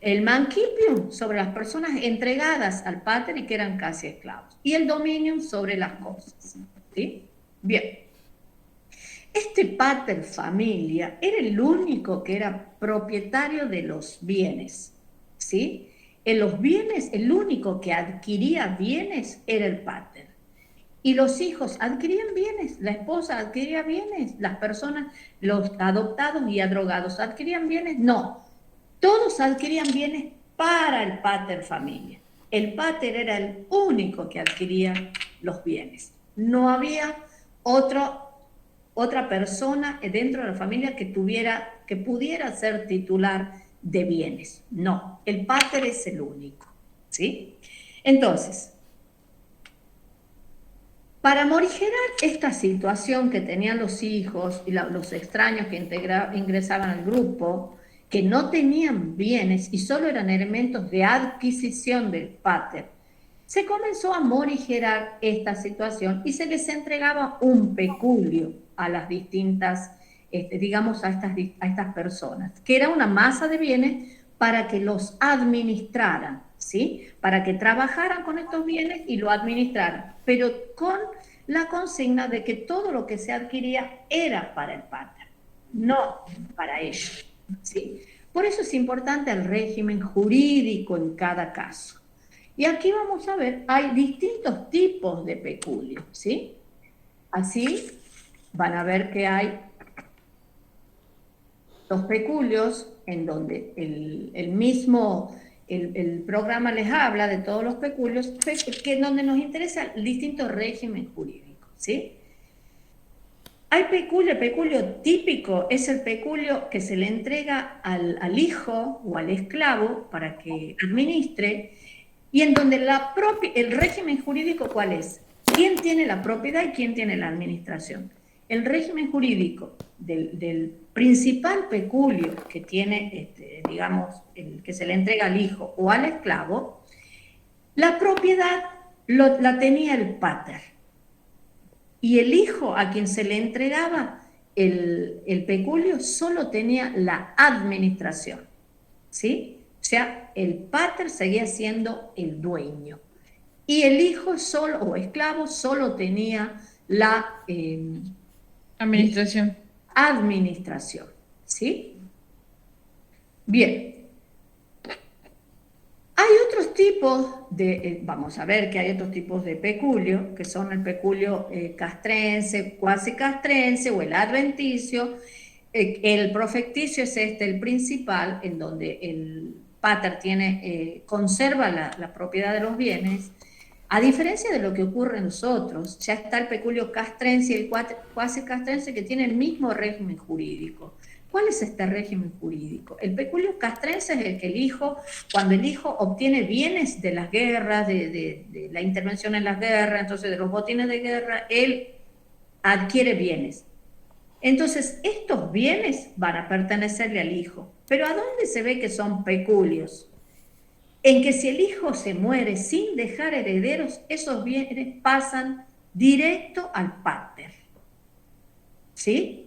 El mancipium sobre las personas entregadas al pater y que eran casi esclavos. Y el dominium sobre las cosas. ¿Sí? Bien. Este pater familia era el único que era propietario de los bienes. ¿Sí? En los bienes, el único que adquiría bienes era el pater. Y los hijos adquirían bienes, la esposa adquiría bienes, las personas, los adoptados y adrogados adquirían bienes. No, todos adquirían bienes para el pater familia. El pater era el único que adquiría los bienes. No había otra persona dentro de la familia que pudiera ser titular de bienes. No, el pater es el único. ¿Sí? Entonces, para morigerar esta situación que tenían los hijos y los extraños que ingresaban al grupo, que no tenían bienes y solo eran elementos de adquisición del pater, se comenzó a morigerar esta situación y se les entregaba un peculio a las distintas, digamos, a estas personas, que era una masa de bienes para que los administraran, ¿sí? Para que trabajaran con estos bienes y lo administraran, pero con la consigna de que todo lo que se adquiría era para el pater, no para ellos, ¿sí? Por eso es importante el régimen jurídico en cada caso. Y aquí vamos a ver, hay distintos tipos de peculio, ¿sí? Así van a ver que hay los peculios en donde el programa les habla de todos los peculios, que donde nos interesa el distinto régimen jurídico, ¿sí? Hay el peculio típico es el peculio que se le entrega al hijo o al esclavo para que administre, y en donde el régimen jurídico, ¿cuál es? ¿Quién tiene la propiedad y quién tiene la administración? El régimen jurídico del principal peculio que tiene, digamos, el que se le entrega al hijo o al esclavo, la propiedad la tenía el pater. Y el hijo a quien se le entregaba el peculio solo tenía la administración, ¿sí? O sea, el pater seguía siendo el dueño. Y el hijo solo, o esclavo, solo tenía la Administración. administración, ¿sí? Bien. Hay otros tipos vamos a ver que hay otros tipos de peculio, que son el peculio castrense, cuasi castrense o el adventicio. El profecticio es el principal, en donde el pater conserva la propiedad de los bienes. A diferencia de lo que ocurre en nosotros, ya está el peculio castrense y el cuasi castrense que tienen el mismo régimen jurídico. ¿Cuál es este régimen jurídico? El peculio castrense es el que el hijo, cuando el hijo obtiene bienes de las guerras, de la intervención en las guerras, entonces de los botines de guerra, él adquiere bienes. Entonces, estos bienes van a pertenecerle al hijo. Pero ¿a dónde se ve que son peculios? En que si el hijo se muere sin dejar herederos, esos bienes pasan directo al pater. ¿Sí?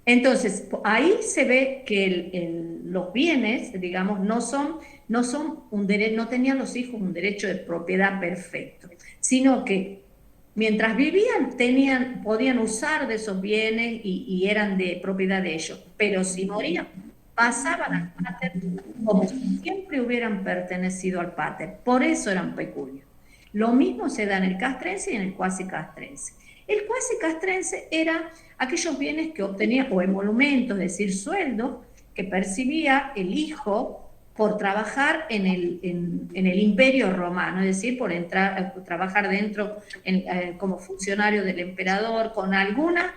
Entonces, ahí se ve que los bienes, digamos, no tenían los hijos un derecho de propiedad perfecto, sino que mientras vivían podían usar de esos bienes y eran de propiedad de ellos, pero si morían, pasaban al pater como si siempre hubieran pertenecido al pater. Por eso eran peculios. Lo mismo se da en el castrense y en el cuasi castrense. El cuasi castrense era aquellos bienes que obtenía, o emolumentos, es decir, sueldos, que percibía el hijo por trabajar en el imperio romano, es decir, por trabajar dentro como funcionario del emperador, con alguna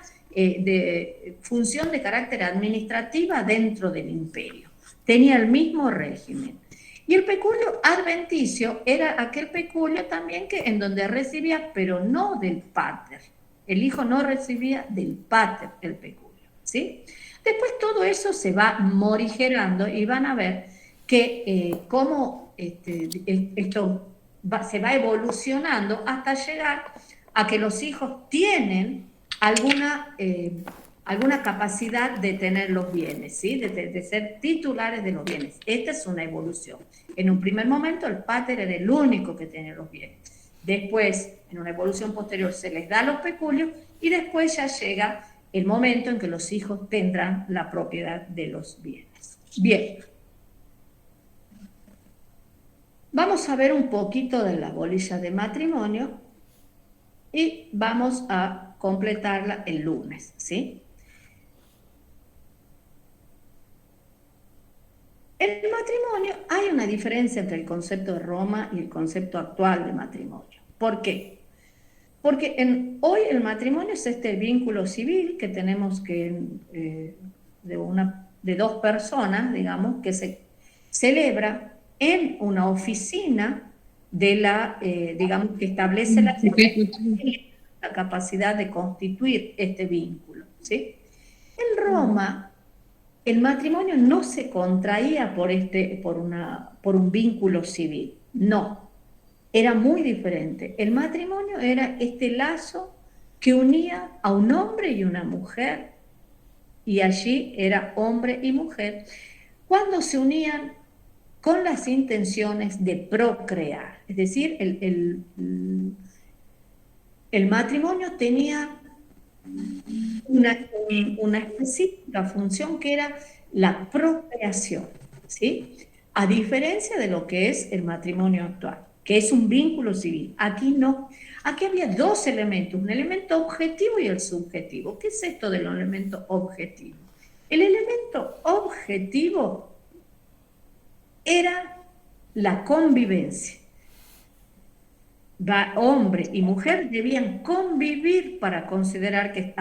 función de carácter administrativa dentro del imperio. Tenía el mismo régimen. Y el peculio adventicio era aquel peculio también en donde recibía, pero no del pater. El hijo no recibía del pater el peculio, ¿sí? Después todo eso se va morigerando y van a ver que cómo esto se va evolucionando hasta llegar a que los hijos tienen alguna capacidad de tener los bienes, ¿sí? de ser titulares de los bienes. Esta es una evolución. En un primer momento el pater era el único que tenía los bienes. Después, en una evolución posterior, se les da los peculios y después ya llega el momento en que los hijos tendrán la propiedad de los bienes. Bien. Vamos a ver un poquito de la bolilla de matrimonio y vamos a completarla el lunes, ¿sí? En el matrimonio hay una diferencia entre el concepto de Roma y el concepto actual de matrimonio. ¿Por qué? Porque hoy el matrimonio es este vínculo civil que tenemos de dos personas, digamos, que se celebra en una oficina digamos, que establece la capacidad de constituir este vínculo, ¿sí? En Roma, el matrimonio no se contraía por un vínculo civil, no, era muy diferente. El matrimonio era este lazo que unía a un hombre y una mujer, y allí era hombre y mujer, cuando se unían con las intenciones de procrear. Es decir, el matrimonio tenía una específica función que era la procreación, ¿sí? A diferencia de lo que es el matrimonio actual, que es un vínculo civil. Aquí no. Aquí había dos elementos, un elemento objetivo y el subjetivo. ¿Qué es esto del elemento objetivo? El elemento objetivo era la convivencia. Hombre y mujer debían convivir para considerar que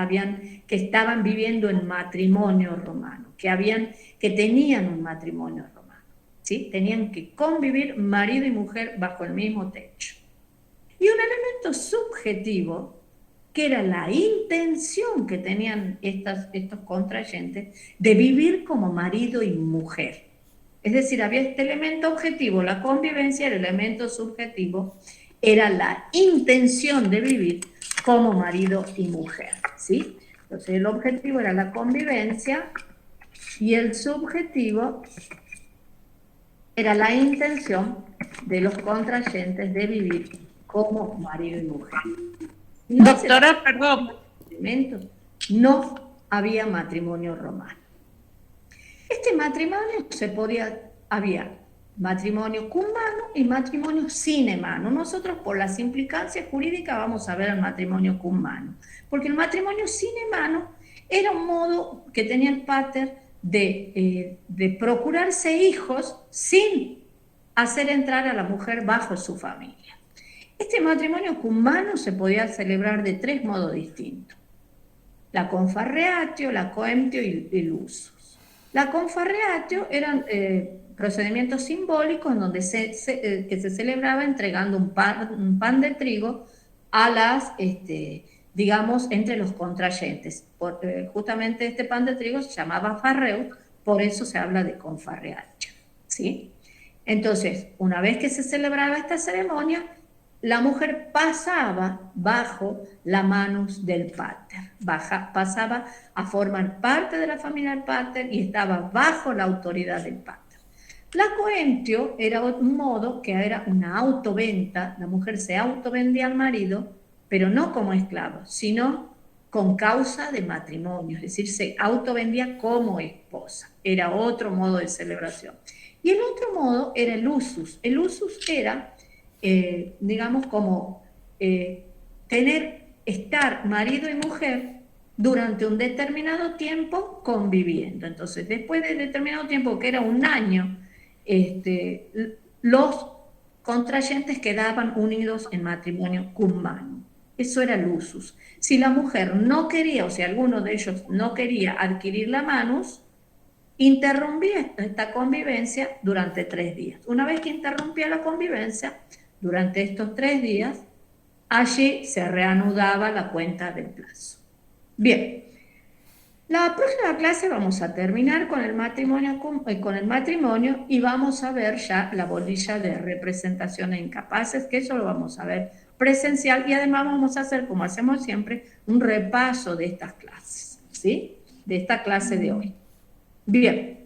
estaban viviendo en matrimonio romano, que tenían un matrimonio romano, ¿sí? Tenían que convivir marido y mujer bajo el mismo techo. Y un elemento subjetivo, que era la intención que tenían estos contrayentes de vivir como marido y mujer. Es decir, había este elemento objetivo, la convivencia, el elemento subjetivo era la intención de vivir como marido y mujer, ¿sí? Entonces el objetivo era la convivencia y el subjetivo era la intención de los contrayentes de vivir como marido y mujer. Doctora, perdón. No había matrimonio romano. Este matrimonio había matrimonio cum mano y matrimonio sine mano. Nosotros, por las implicancias jurídicas, vamos a ver el matrimonio cum mano, porque el matrimonio sine mano era un modo que tenía el pater de procurarse hijos sin hacer entrar a la mujer bajo su familia. Este matrimonio cumano se podía celebrar de 3 modos distintos: la confarreatio, la coemptio y el usus. La confarreatio eran procedimientos simbólicos en donde que se celebraba entregando un pan de trigo a las, digamos, entre los contrayentes. Justamente este pan de trigo se llamaba farreu, por eso se habla de confarreatio, ¿sí? Entonces, una vez que se celebraba esta ceremonia, la mujer pasaba bajo la manus del pater, pasaba a formar parte de la familia del pater y estaba bajo la autoridad del pater. La coemptio era un modo que era una autoventa, la mujer se autovendía al marido, pero no como esclavo, sino con causa de matrimonio, es decir, se autovendía como esposa, era otro modo de celebración. Y el otro modo era el usus. El usus era, digamos, como estar marido y mujer durante un determinado tiempo conviviendo. Entonces, después de determinado tiempo, que era un año, los contrayentes quedaban unidos en matrimonio cumano. Eso era el usus. Si la mujer no quería, o si alguno de ellos no quería adquirir la manus, interrumpía esta convivencia durante 3 días. Una vez que interrumpía la convivencia, durante estos 3 días, allí se reanudaba la cuenta del plazo. Bien, la próxima clase vamos a terminar con el matrimonio y vamos a ver ya la bolilla de representación de incapaces, que eso lo vamos a ver presencial, y además vamos a hacer, como hacemos siempre, un repaso de estas clases, ¿sí? De esta clase de hoy. Bien,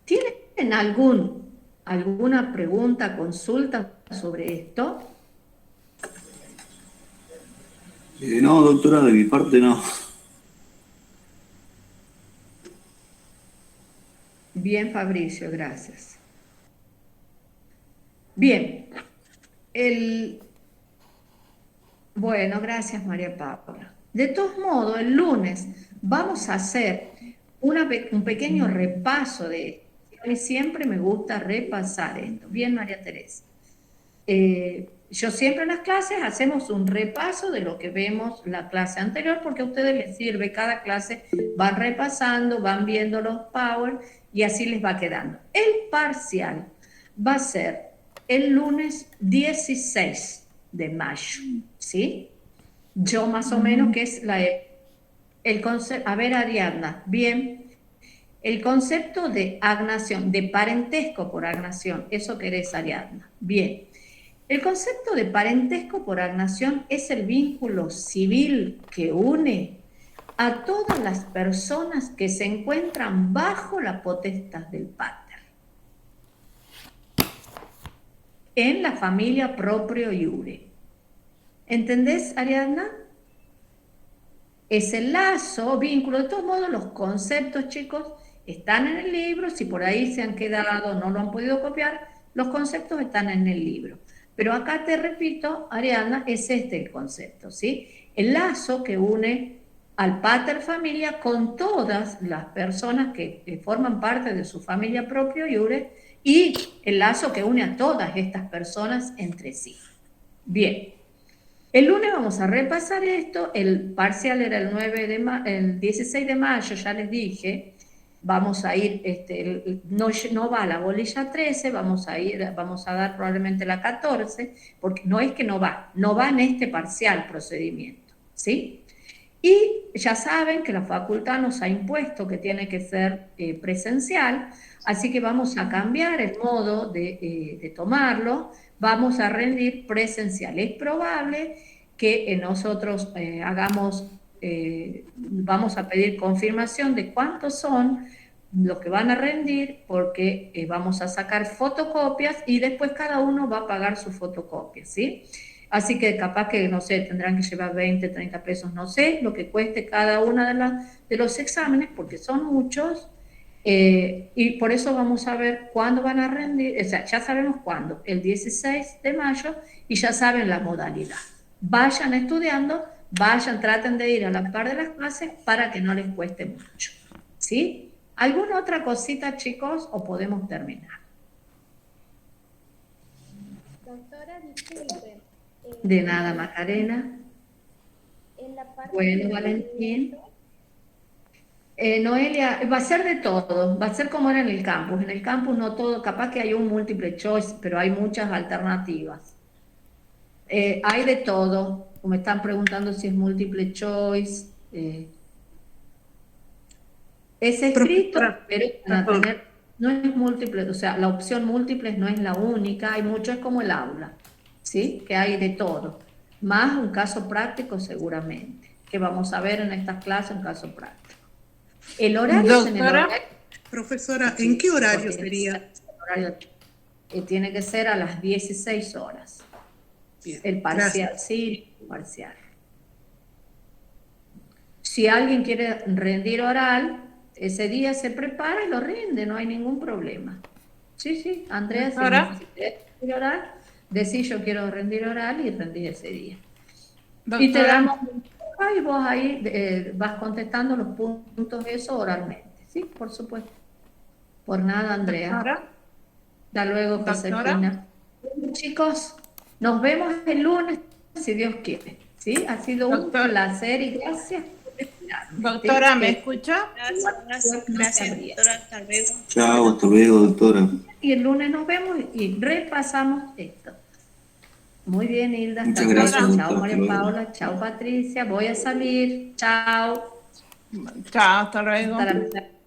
¿tienen alguna pregunta, consulta sobre esto? No, doctora, de mi parte no. Bien, Fabricio, gracias. Bien, bueno, gracias, María Paula. De todos modos, el lunes vamos a hacer un pequeño repaso de esto. A mí siempre me gusta repasar esto. Bien, María Teresa. Yo siempre en las clases hacemos un repaso de lo que vemos la clase anterior, porque a ustedes les sirve cada clase, van repasando, van viendo los power y así les va quedando. El parcial va a ser el lunes 16 de mayo, ¿sí? Yo más o menos, que es el concepto, a ver, Ariadna, bien, el concepto de agnación, de parentesco por agnación, eso querés, Ariadna, bien. El concepto de parentesco por agnación es el vínculo civil que une a todas las personas que se encuentran bajo la potestad del pater en la familia proprio iure. ¿Entendés, Ariadna? Es el lazo, vínculo. De todos modos, los conceptos, chicos, están en el libro. Si por ahí se han quedado, no lo han podido copiar, los conceptos están en el libro. Pero acá te repito, Ariadna, es este el concepto, ¿sí? El lazo que une al pater familia con todas las personas que forman parte de su familia propio iure, y el lazo que une a todas estas personas entre sí. Bien, el lunes vamos a repasar esto. El parcial era el 16 de mayo, ya les dije. Vamos a ir, no va la bolilla 13, vamos a dar probablemente la 14, porque no es que no va en este parcial procedimiento, ¿sí? Y ya saben que la facultad nos ha impuesto que tiene que ser presencial, así que vamos a cambiar el modo de tomarlo, vamos a rendir presencial. Es probable que nosotros vamos a pedir confirmación de cuántos son los que van a rendir, porque vamos a sacar fotocopias y después cada uno va a pagar su fotocopia, ¿sí? Así que capaz que, no sé, tendrán que llevar 20, 30 pesos, no sé, lo que cueste cada uno de los exámenes, porque son muchos, y por eso vamos a ver cuándo van a rendir, o sea, ya sabemos cuándo, el 16 de mayo, y ya saben la modalidad. Vayan estudiando, traten de ir a la par de las clases para que no les cueste mucho, ¿sí? ¿Alguna otra cosita, chicos, o podemos terminar? Doctora, disculpe. De nada, Macarena. En la parte Bueno, de Valentín. Noelia, va a ser de todo, va a ser como era en el campus. En el campus no todo, capaz que hay un múltiple choice, pero hay muchas alternativas. Hay de todo, como están preguntando si es múltiple choice. Es escrito, Profesora, pero van a perdón. tener, no es múltiple, o sea, la opción múltiple no es la única, hay mucho, es como el aula, ¿sí? Que hay de todo, más un caso práctico seguramente, que vamos a ver en estas clases un caso práctico. El horario es en el Doctora. horario. Profesora, Sí, ¿en qué horario porque sería? el horario, tiene que ser a las 16 horas. Bien, El parcial, gracias. sí, el parcial. Si alguien quiere rendir oral, ese día se prepara y lo rinde, no hay ningún problema. Sí, sí, Andrea, si Doctora. necesitas rendir oral, decís yo quiero rendir oral y rendí ese día. Y te Doctora. damos un hoja y vos ahí vas contestando los puntos de eso oralmente. Sí, por supuesto. Por nada, Andrea. Doctora. Hasta luego, Doctora. Josefina. Bueno, chicos, nos vemos el lunes, si Dios quiere. ¿Sí? Ha sido un Doctor. placer y gracias por esperarme. Doctora, ¿Sí? ¿me escucha? Gracias, doctora. Hasta luego. Chao, hasta luego, doctora. Y el lunes nos vemos y repasamos esto. Muy bien, Hilda. Muchas Hasta gracias, luego. doctora. Chao, Hasta María luego. Paula. Chao, Patricia. Voy a salir. Chao. Chao, hasta luego. Hasta la